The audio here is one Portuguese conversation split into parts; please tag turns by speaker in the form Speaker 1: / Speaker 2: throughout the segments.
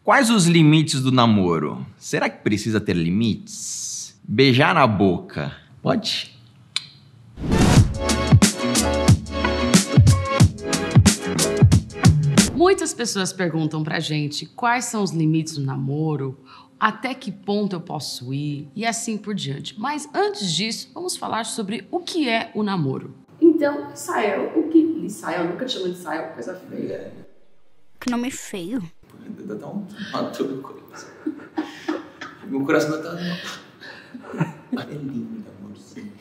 Speaker 1: Quais os limites do namoro? Será que precisa ter limites? Beijar na boca, pode?
Speaker 2: Muitas pessoas perguntam pra gente quais são os limites do namoro, até que ponto eu posso ir e assim por diante. Mas antes disso, vamos falar sobre o que é o namoro. Então, Lisael, o que... Lisael, nunca te chamo de Lisael, coisa feia.
Speaker 3: Que nome feio.
Speaker 1: Dá até um mato no coração. Meu coração tá... É lindo, amorzinho.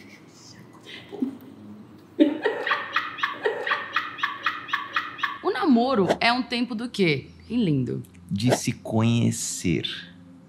Speaker 2: O namoro é um tempo do quê? Lindo.
Speaker 1: De se conhecer,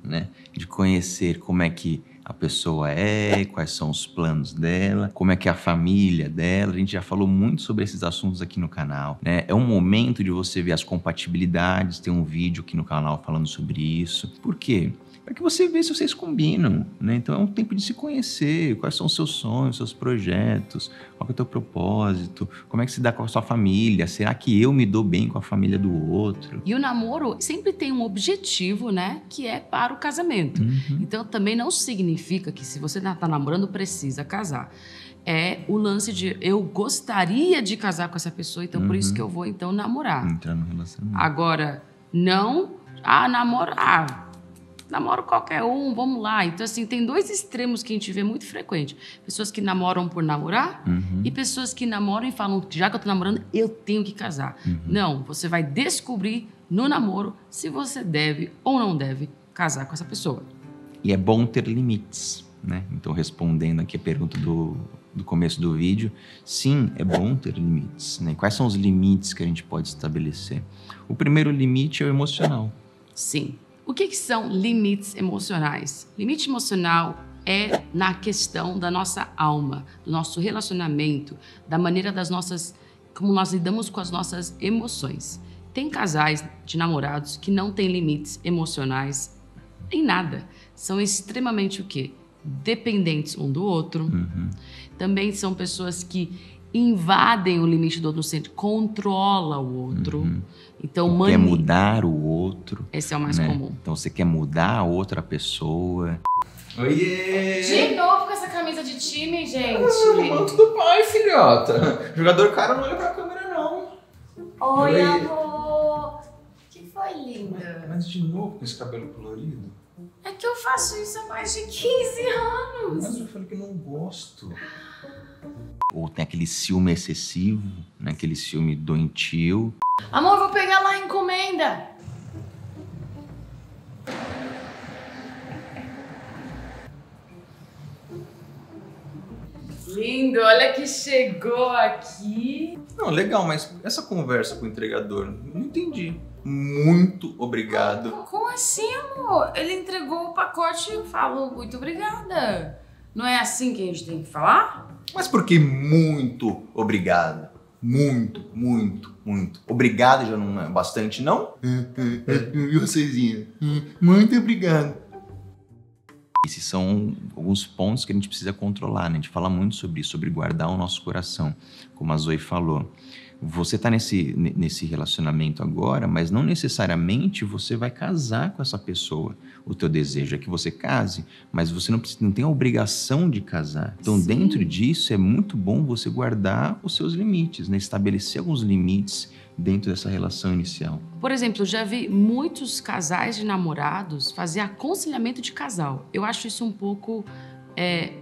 Speaker 1: né? De conhecer como é que a pessoa é, quais são os planos dela, como é que é a família dela. A gente já falou muito sobre esses assuntos aqui no canal, né? É um momento de você ver as compatibilidades, tem um vídeo aqui no canal falando sobre isso. Por quê? Para que você veja se vocês combinam, né? Então é um tempo de se conhecer, quais são os seus sonhos, seus projetos, qual é o teu propósito, como é que se dá com a sua família, será que eu me dou bem com a família do outro?
Speaker 2: E o namoro sempre tem um objetivo, né? Que é para o casamento. Então também não significa que se você está namorando precisa casar. É o lance de eu gostaria de casar com essa pessoa, então por isso que eu vou então namorar.
Speaker 1: Entrar no relacionamento.
Speaker 2: Agora, não, namoro qualquer um, vamos lá. Então, assim, tem dois extremos que a gente vê muito frequente. Pessoas que namoram por namorar e pessoas que namoram e falam, já que eu tô namorando, eu tenho que casar. Não, você vai descobrir no namoro se você deve ou não deve casar com essa pessoa.
Speaker 1: E é bom ter limites, né? Então, respondendo aqui a pergunta do começo do vídeo, sim, é bom ter limites, né? Quais são os limites que a gente pode estabelecer? O primeiro limite é o emocional.
Speaker 2: Sim. O que são limites emocionais? Limite emocional é na questão da nossa alma, do nosso relacionamento, da maneira como nós lidamos com as nossas emoções. Tem casais de namorados que não têm limites emocionais em nada. São extremamente o quê? Dependentes um do outro. Também são pessoas que invadem o limite do outro, controla o outro. Então,
Speaker 1: quer mudar o outro.
Speaker 2: Esse é o mais
Speaker 1: né?
Speaker 2: comum.
Speaker 1: Então você quer mudar a outra pessoa. Oiê!
Speaker 2: De novo com essa camisa de time, gente.
Speaker 1: O manto do pai, filhota. Jogador cara não olha pra câmera, não.
Speaker 2: Oi, amor. Que foi, linda?
Speaker 1: Mas de novo com esse cabelo colorido?
Speaker 2: É que eu faço isso há mais de 15 anos.
Speaker 1: Mas eu falei que não gosto. Ou tem aquele ciúme excessivo, né? Aquele ciúme doentio.
Speaker 2: Amor, vou pegar lá a encomenda. Lindo, olha que chegou aqui.
Speaker 1: Não, legal, mas essa conversa com o entregador, não entendi. Muito obrigado.
Speaker 2: Como assim, amor? Ele entregou o pacote e eu falo muito obrigada. Não é assim que a gente tem que falar?
Speaker 1: Mas por que muito obrigado? Muito, muito, muito. Obrigado já não é bastante, não? E vocês? Muito obrigado. Esses são alguns pontos que a gente precisa controlar, né? A gente fala muito sobre isso, sobre guardar o nosso coração, como a Zoe falou. Você está nesse relacionamento agora, mas não necessariamente você vai casar com essa pessoa. O teu desejo é que você case, mas você não tem a obrigação de casar. Então,
Speaker 2: Sim.
Speaker 1: Dentro disso, é muito bom você guardar os seus limites, né? Estabelecer alguns limites dentro dessa relação inicial.
Speaker 2: Por exemplo, eu já vi muitos casais de namorados fazer aconselhamento de casal. Eu acho isso um pouco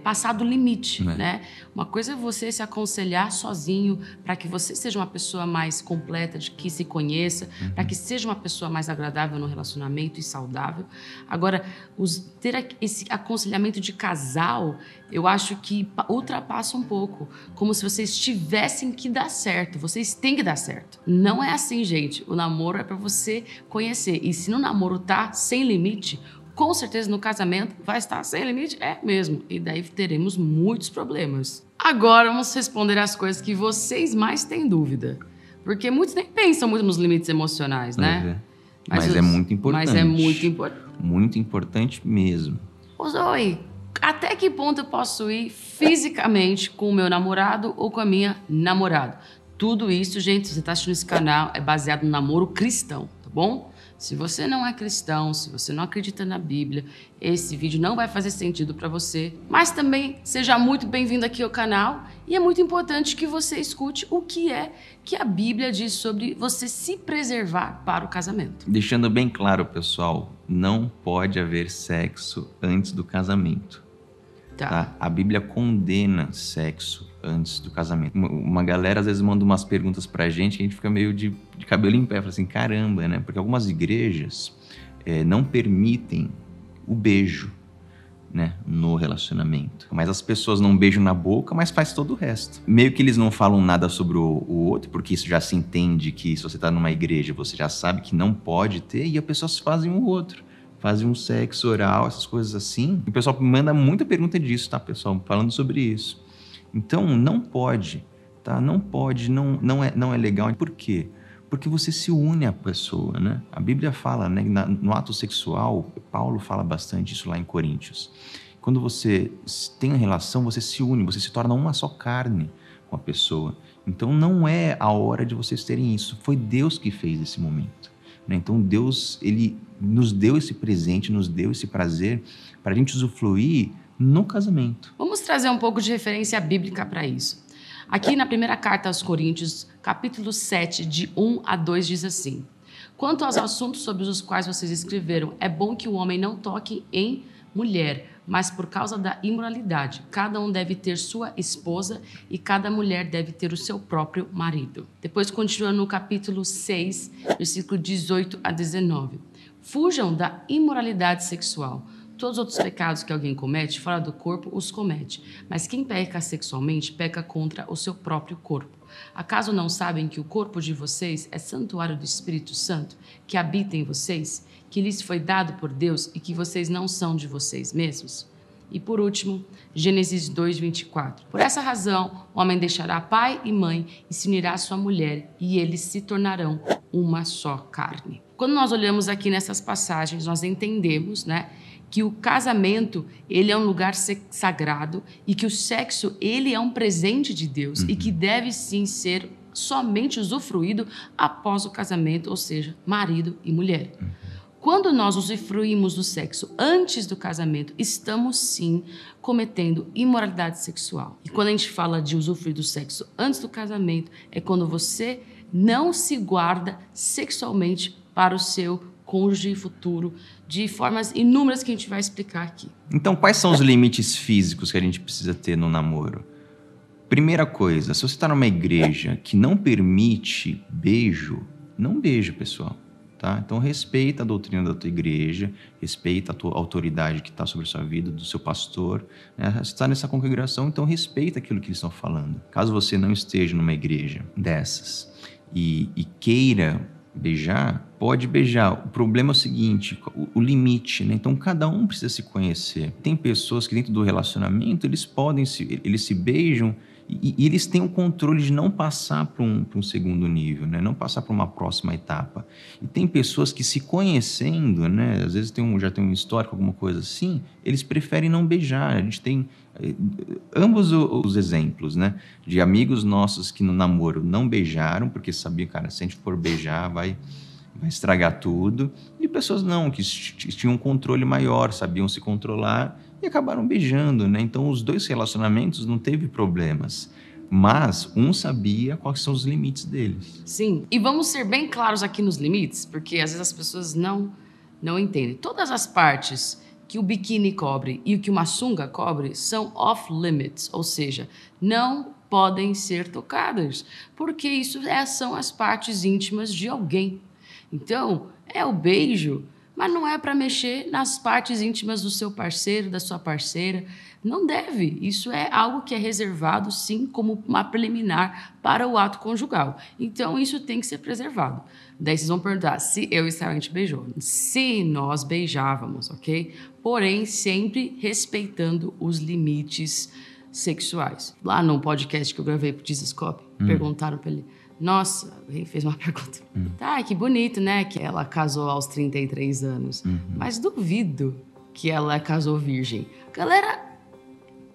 Speaker 2: passar do limite, né? Uma coisa é você se aconselhar sozinho para que você seja uma pessoa mais completa, de que se conheça, para que seja uma pessoa mais agradável no relacionamento e saudável. Agora, ter esse aconselhamento de casal, eu acho que ultrapassa um pouco, como se vocês tivessem que dar certo, vocês têm que dar certo. Não é assim, gente. O namoro é para você conhecer. E se no namoro tá sem limite, com certeza no casamento vai estar sem limite, é mesmo. E daí teremos muitos problemas. Agora vamos responder as coisas que vocês mais têm dúvida. Porque muitos nem pensam muito nos limites emocionais, né?
Speaker 1: Mas é muito importante.
Speaker 2: Mas é muito importante.
Speaker 1: Muito importante mesmo.
Speaker 2: Ô Zoe, até que ponto eu posso ir fisicamente com o meu namorado ou com a minha namorada? Tudo isso, gente, se você está assistindo esse canal, é baseado no namoro cristão, tá bom? Se você não é cristão, se você não acredita na Bíblia, esse vídeo não vai fazer sentido para você. Mas também seja muito bem-vindo aqui ao canal e é muito importante que você escute o que é que a Bíblia diz sobre você se preservar para o casamento.
Speaker 1: Deixando bem claro, pessoal, não pode haver sexo antes do casamento. Tá? A Bíblia condena sexo antes do casamento. Uma galera às vezes manda umas perguntas pra gente que a gente fica meio de cabelo em pé, fala assim, caramba, né? Porque algumas igrejas não permitem o beijo, né, no relacionamento. Mas as pessoas não beijam na boca, mas faz todo o resto. Meio que eles não falam nada sobre o outro, porque isso já se entende que se você tá numa igreja, você já sabe que não pode ter, e as pessoas fazem o outro. Fazem um sexo oral, essas coisas assim. E o pessoal manda muita pergunta disso, tá, pessoal? Falando sobre isso. Então, não pode, tá? Não pode, não é legal. Por quê? Porque você se une à pessoa, né? A Bíblia fala, né? No ato sexual, Paulo fala bastante isso lá em Coríntios. Quando você tem uma relação, você se une, você se torna uma só carne com a pessoa. Então, não é a hora de vocês terem isso. Foi Deus que fez esse momento. Então Deus, ele nos deu esse presente, nos deu esse prazer para a gente usufruir no casamento.
Speaker 2: Vamos trazer um pouco de referência bíblica para isso. Aqui na primeira carta aos Coríntios, capítulo 7, de 1 a 2, diz assim: quanto aos assuntos sobre os quais vocês escreveram, é bom que o homem não toque em mulher, mas por causa da imoralidade. Cada um deve ter sua esposa e cada mulher deve ter o seu próprio marido. Depois continua no capítulo 6, versículo 18 a 19. Fujam da imoralidade sexual. Todos os outros pecados que alguém comete fora do corpo os comete, mas quem peca sexualmente peca contra o seu próprio corpo. Acaso não sabem que o corpo de vocês é santuário do Espírito Santo, que habita em vocês, que lhes foi dado por Deus e que vocês não são de vocês mesmos? E por último, Gênesis 2:24. Por essa razão, o homem deixará pai e mãe e se unirá à sua mulher, e eles se tornarão uma só carne. Quando nós olhamos aqui nessas passagens, nós entendemos, né, que o casamento, ele é um lugar sagrado e que o sexo, ele é um presente de Deus e que deve sim ser somente usufruído após o casamento, ou seja, marido e mulher. Quando nós usufruímos do sexo antes do casamento, estamos sim cometendo imoralidade sexual. E quando a gente fala de usufruir do sexo antes do casamento, é quando você não se guarda sexualmente para o seu cônjuge futuro, de formas inúmeras que a gente vai explicar aqui.
Speaker 1: Então, quais são os limites físicos que a gente precisa ter no namoro? Primeira coisa, se você está numa igreja que não permite beijo, não beija, pessoal. Tá? Então, respeita a doutrina da tua igreja, respeita a tua autoridade que está sobre a sua vida, do seu pastor. Né? Você está nessa congregação, então respeita aquilo que eles estão falando. Caso você não esteja numa igreja dessas e queira beijar, pode beijar. O problema é o seguinte, o limite, né? Então, cada um precisa se conhecer. Tem pessoas que dentro do relacionamento, eles se beijam e eles têm o controle de não passar para um segundo nível, né? Não passar para uma próxima etapa. E tem pessoas que, se conhecendo, né? Às vezes já tem um histórico, alguma coisa assim, eles preferem não beijar. A gente tem ambos os exemplos, né? De amigos nossos que no namoro não beijaram, porque sabiam, cara, se a gente for beijar, vai estragar tudo. E pessoas não, que tinham um controle maior, sabiam se controlar e acabaram beijando, né? Então, os dois relacionamentos não teve problemas, mas um sabia quais são os limites deles.
Speaker 2: Sim, e vamos ser bem claros aqui nos limites, porque às vezes as pessoas não entendem. Todas as partes que o biquíni cobre e o que uma sunga cobre são off-limits, ou seja, não podem ser tocadas, porque isso são as partes íntimas de alguém. Então, é o beijo, mas não é para mexer nas partes íntimas do seu parceiro, da sua parceira. Não deve. Isso é algo que é reservado, sim, como uma preliminar para o ato conjugal. Então, isso tem que ser preservado. Daí vocês vão perguntar se eu e Israel a gente beijou. Se nós beijávamos, ok? Porém, sempre respeitando os limites sexuais. Lá no podcast que eu gravei pro Dizescope, perguntaram para ele... Nossa, ele fez uma pergunta. Tá, que bonito, né? Que ela casou aos 33 anos. Mas duvido que ela casou virgem. Galera,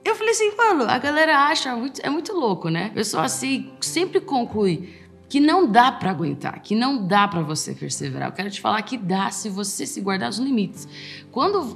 Speaker 2: eu falei assim, mano, a galera acha, é muito louco, né? O pessoal assim sempre conclui, que não dá para aguentar, que não dá para você perseverar. Eu quero te falar que dá se você se guardar os limites.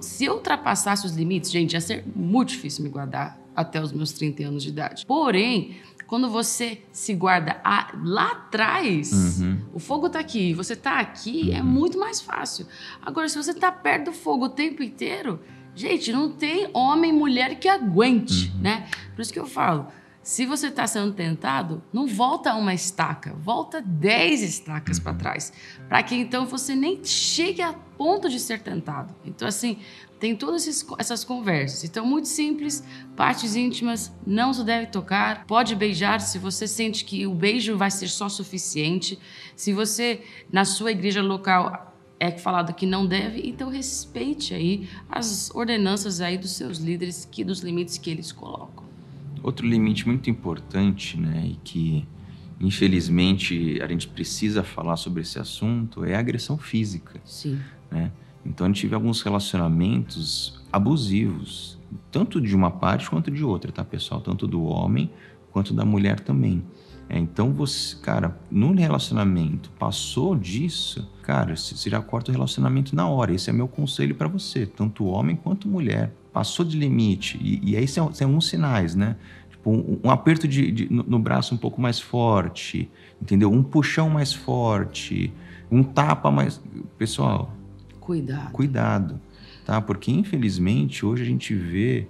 Speaker 2: Se eu ultrapassasse os limites, gente, ia ser muito difícil me guardar até os meus 30 anos de idade. Porém, quando você se guarda lá atrás, o fogo tá aqui, você tá aqui, é muito mais fácil. Agora, se você tá perto do fogo o tempo inteiro, gente, não tem homem e mulher que aguente, né? Por isso que eu falo, se você está sendo tentado, não volta uma estaca, volta 10 estacas para trás, para que então você nem chegue a ponto de ser tentado. Então, assim, tem todas essas conversas. Então, muito simples, partes íntimas não se deve tocar, pode beijar se você sente que o beijo vai ser só suficiente. Se você, na sua igreja local, é falado que não deve, então respeite aí as ordenanças aí dos seus líderes, dos limites que eles colocam.
Speaker 1: Outro limite muito importante, né, e que infelizmente a gente precisa falar sobre esse assunto é a agressão física.
Speaker 2: Sim.
Speaker 1: Né? Então a gente tive alguns relacionamentos abusivos, tanto de uma parte quanto de outra, tá, pessoal? Tanto do homem quanto da mulher também. Então você, cara, no relacionamento passou disso, cara, você já corta o relacionamento na hora. Esse é meu conselho para você, tanto homem quanto mulher. Passou de limite, e aí são alguns sinais, né? Tipo, um aperto no braço um pouco mais forte, entendeu? Um puxão mais forte, um tapa mais... Pessoal, cuidado, tá? Porque infelizmente hoje a gente vê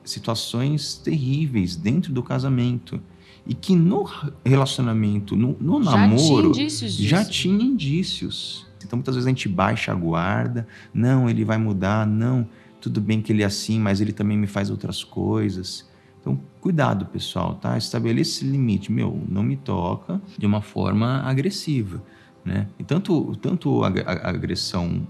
Speaker 1: situações terríveis dentro do casamento. E que no relacionamento, no namoro, já tinha indícios. Então muitas vezes a gente baixa a guarda, não, ele vai mudar, não, tudo bem que ele é assim, mas ele também me faz outras coisas. Então cuidado, pessoal, tá? Estabeleça esse limite, não me toca de uma forma agressiva, né? E tanto a agressão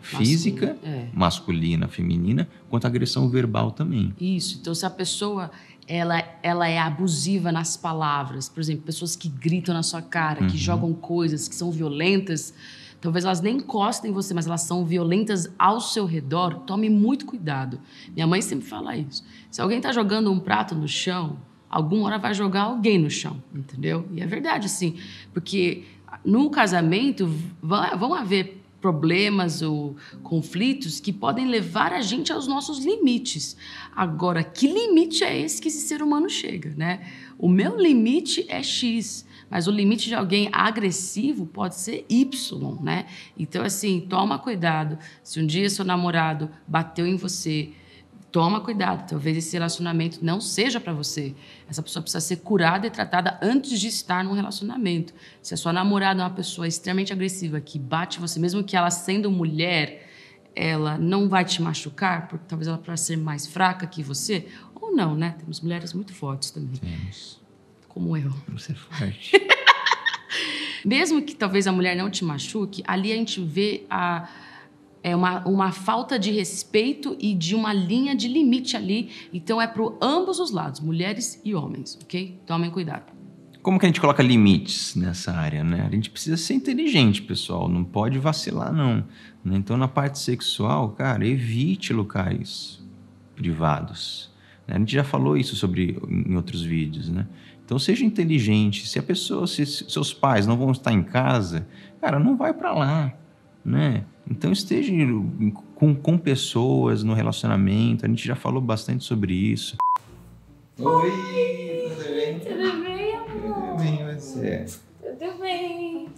Speaker 1: física, masculina, feminina, quanto a agressão verbal também.
Speaker 2: Isso, então se a pessoa... Ela é abusiva nas palavras. Por exemplo, pessoas que gritam na sua cara, que jogam coisas, que são violentas. Talvez elas nem encostem em você, mas elas são violentas ao seu redor. Tome muito cuidado. Minha mãe sempre fala isso. Se alguém está jogando um prato no chão, alguma hora vai jogar alguém no chão, entendeu? E é verdade, assim. Porque no casamento vão haver problemas ou conflitos que podem levar a gente aos nossos limites. Agora, que limite é esse que esse ser humano chega, né? O meu limite é X, mas o limite de alguém agressivo pode ser Y, né? Então, assim, toma cuidado. Se um dia seu namorado bateu em você, toma cuidado. Talvez esse relacionamento não seja para você. Essa pessoa precisa ser curada e tratada antes de estar num relacionamento. Se a sua namorada é uma pessoa extremamente agressiva, que bate você, mesmo que ela sendo mulher, ela não vai te machucar, porque talvez ela possa ser mais fraca que você, ou não, né? Temos mulheres muito fortes também.
Speaker 1: Temos.
Speaker 2: Como eu.
Speaker 1: Você é forte.
Speaker 2: Mesmo que talvez a mulher não te machuque, ali a gente vê uma falta de respeito e de uma linha de limite ali. Então é para ambos os lados, mulheres e homens, ok? Tomem cuidado.
Speaker 1: Como que a gente coloca limites nessa área, né? A gente precisa ser inteligente, pessoal. Não pode vacilar, não. Então, na parte sexual, cara, evite locais privados. A gente já falou isso em outros vídeos, né? Então, seja inteligente. Se seus pais não vão estar em casa, cara, não vai para lá, né? Então, esteja com pessoas no relacionamento. A gente já falou bastante sobre isso. Oi, tudo bem?
Speaker 2: Tudo bem, amor?
Speaker 1: Tudo bem, e você?
Speaker 2: Tudo bem.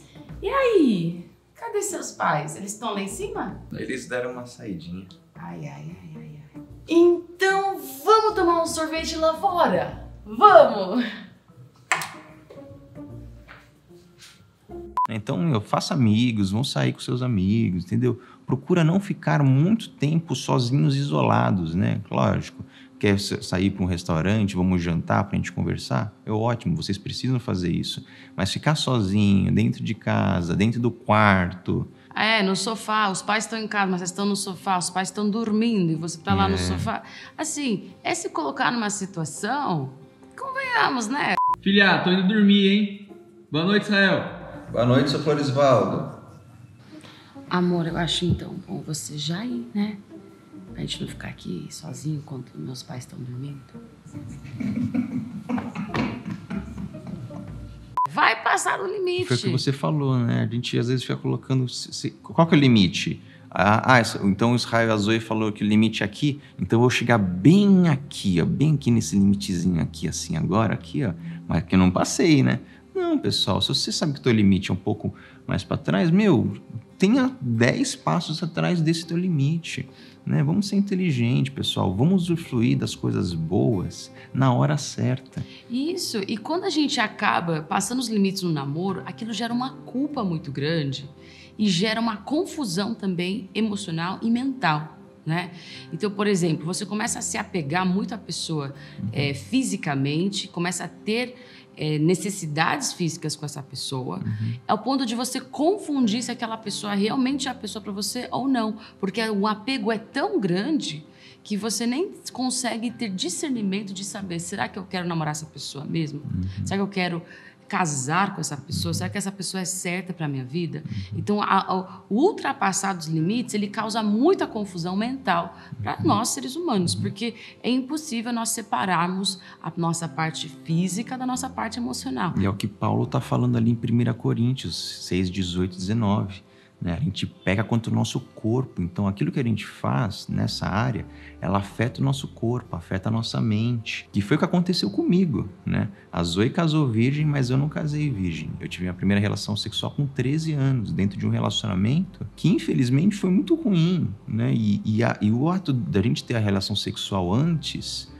Speaker 2: E aí? Cadê seus pais? Eles estão lá em cima?
Speaker 1: Eles deram uma saidinha.
Speaker 2: Ai. Então, vamos tomar um sorvete lá fora? Vamos!
Speaker 1: Então, faça amigos, vão sair com seus amigos, entendeu? Procura não ficar muito tempo sozinhos, isolados, né? Lógico, quer sair para um restaurante, vamos jantar para a gente conversar? É ótimo, vocês precisam fazer isso. Mas ficar sozinho, dentro de casa, dentro do quarto...
Speaker 2: no sofá, os pais estão em casa, mas vocês estão no sofá, os pais estão dormindo e você está lá no sofá. Assim, se colocar numa situação, convenhamos, né?
Speaker 4: Filha, tô indo dormir, hein? Boa noite, Israel.
Speaker 1: Boa noite, seu Florisvaldo.
Speaker 2: Amor, eu acho então bom você já ir, né? Pra gente não ficar aqui sozinho enquanto meus pais estão dormindo. vai passar do limite.
Speaker 1: Foi o que você falou, né? A gente às vezes fica colocando... Qual que é o limite? Então o Israel Azoy falou que o limite é aqui, então eu vou chegar bem aqui, ó, bem aqui nesse limitezinho aqui, assim, agora, aqui, ó, mas que eu não passei, né? Não, pessoal, se você sabe que o teu limite é um pouco mais para trás, tenha 10 passos atrás desse teu limite, né? Vamos ser inteligentes, pessoal, vamos usufruir das coisas boas na hora certa.
Speaker 2: Isso, e quando a gente acaba passando os limites no namoro, aquilo gera uma culpa muito grande e gera uma confusão também emocional e mental, né? Então, por exemplo, você começa a se apegar muito à pessoa fisicamente, começa a ter necessidades físicas com essa pessoa, ao ponto de você confundir se aquela pessoa realmente é a pessoa para você ou não, porque o apego é tão grande que você nem consegue ter discernimento de saber, será que eu quero namorar essa pessoa mesmo? Será que eu quero casar com essa pessoa? Será que essa pessoa é certa para a minha vida? Então, o ultrapassar dos limites, ele causa muita confusão mental para nós, seres humanos, porque é impossível nós separarmos a nossa parte física da nossa parte emocional.
Speaker 1: E é o que Paulo está falando ali em 1 Coríntios 6, 18 e 19. Né? A gente pega contra o nosso corpo, então aquilo que a gente faz nessa área, ela afeta o nosso corpo, afeta a nossa mente, que foi o que aconteceu comigo, né? A Zoe casou virgem, mas eu não casei virgem. Eu tive minha primeira relação sexual com 13 anos, dentro de um relacionamento que infelizmente foi muito ruim, né? E o ato da gente ter a relação sexual antes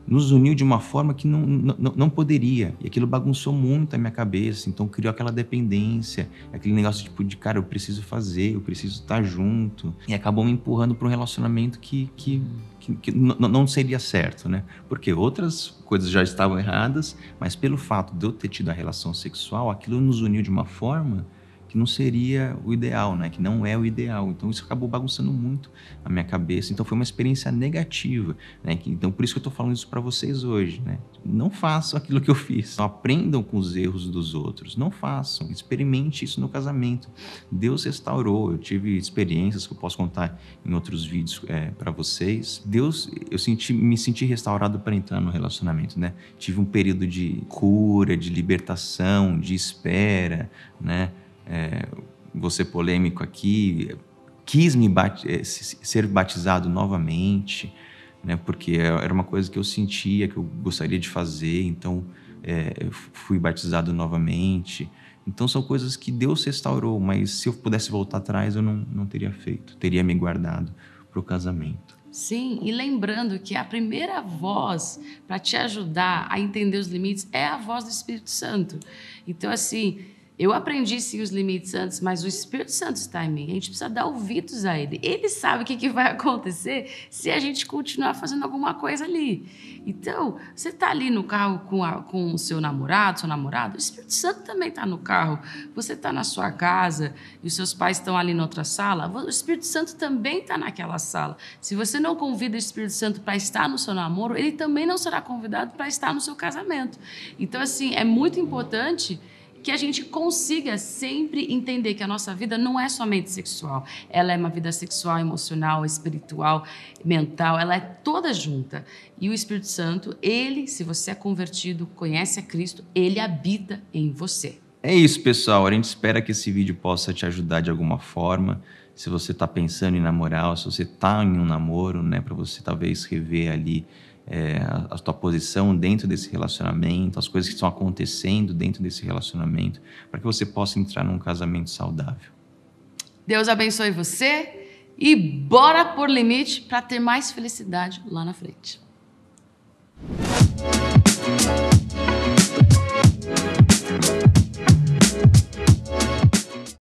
Speaker 1: nos uniu de uma forma que não poderia. E aquilo bagunçou muito a minha cabeça. Então criou aquela dependência, aquele negócio tipo de, cara, eu preciso fazer, eu preciso estar junto. E acabou me empurrando para um relacionamento que não seria certo, né? Porque outras coisas já estavam erradas, mas pelo fato de eu ter tido a relação sexual, aquilo nos uniu de uma forma que não seria o ideal, né? Que não é o ideal. Então isso acabou bagunçando muito a minha cabeça. Então foi uma experiência negativa, né? Então por isso que eu tô falando isso para vocês hoje, né? Não façam aquilo que eu fiz. Não aprendam com os erros dos outros. Não façam. Experimente isso no casamento. Deus restaurou. Eu tive experiências que eu posso contar em outros vídeos para vocês. Me senti restaurado para entrar no relacionamento, né? Tive um período de cura, de libertação, de espera, né? Vou ser polêmico aqui, quis ser batizado novamente, né? Porque era uma coisa que eu sentia, que eu gostaria de fazer, então fui batizado novamente. Então são coisas que Deus restaurou, mas se eu pudesse voltar atrás eu não teria feito, teria me guardado para o casamento.
Speaker 2: Sim, e lembrando que a primeira voz para te ajudar a entender os limites é a voz do Espírito Santo. Então, assim, eu aprendi sim os limites antes, mas o Espírito Santo está em mim. A gente precisa dar ouvidos a Ele. Ele sabe o que vai acontecer se a gente continuar fazendo alguma coisa ali. Então, você está ali no carro com o seu namorado, o Espírito Santo também está no carro. Você está na sua casa e os seus pais estão ali na outra sala, o Espírito Santo também está naquela sala. Se você não convida o Espírito Santo para estar no seu namoro, ele também não será convidado para estar no seu casamento. Então, assim, é muito importante que a gente consiga sempre entender que a nossa vida não é somente sexual. Ela é uma vida sexual, emocional, espiritual, mental, ela é toda junta. E o Espírito Santo, ele, se você é convertido, conhece a Cristo, ele habita em você.
Speaker 1: É isso, pessoal. A gente espera que esse vídeo possa te ajudar de alguma forma. Se você está pensando em namorar, ou se você está em um namoro, né, para você talvez rever ali a tua posição dentro desse relacionamento, as coisas que estão acontecendo dentro desse relacionamento, para que você possa entrar num casamento saudável.
Speaker 2: Deus abençoe você e bora pôr limite para ter mais felicidade lá na frente.